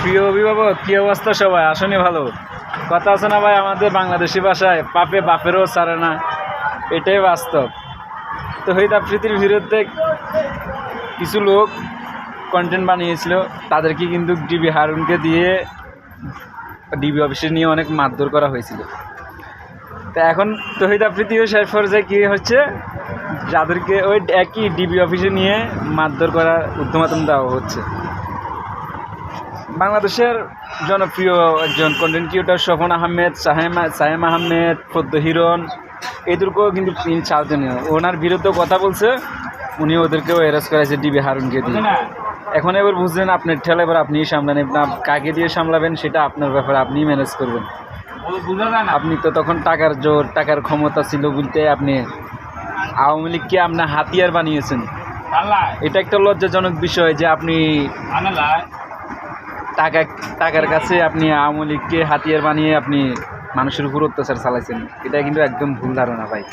প্রিয় অভিভাবক, কী অবস্থা সবাই? আসনি ভালো? কথা আছে না ভাই, আমাদের বাংলাদেশি ভাষায় পাপে বাপেরও ছাড়ে না, এটাই বাস্তব। তৌহিদ আফ্রিদির বিরুদ্ধে কিছু লোক কন্টেন্ট বানিয়েছিল, তাদেরকে কিন্তু ডিবি হারুনকে দিয়ে ডিবি অফিসে নিয়ে অনেক মারধর করা হয়েছিল। তা এখন তৌহিদ আফ্রিদিও শেষ পর্যায়ে কী হচ্ছে, যাদেরকে ওই একই ডিবি অফিসে নিয়ে মারধর করার উদ্যমাতন দেওয়া হচ্ছে। বাংলাদেশের জনপ্রিয় একজন কন্টেন্ট ক্রিয়েটর স্বপন আহমেদ, সাহেম আহমেদ, পদ্ম হিরণ, এদেরকেও কিন্তু চারজনে ওনার বিরুদ্ধে কথা বলছে, উনি ওদেরকেও অ্যারেস্ট করেছে ডিবি হারুনকে দিয়ে। এখন এবার বুঝলেন আপনার ঠেলা, এবার আপনিই সামলান, কাকে দিয়ে সামলাবেন সেটা আপনার ব্যাপারে, আপনিই ম্যানেজ করবেন। আপনি তো তখন টাকার জোর, টাকার ক্ষমতা ছিল বলতে আপনি আওয়ামী লীগকে আপনার হাতিয়ার বানিয়েছেন। এটা একটা লজ্জাজনক বিষয় যে আপনি টাকার কাছে আপনি আওয়ামী লীগকে হাতিয়ার বানিয়ে আপনি মানুষের উপর অত্যাচার চালাইছেন। এটা কিন্তু একদম ভুল ধারণা ভাই।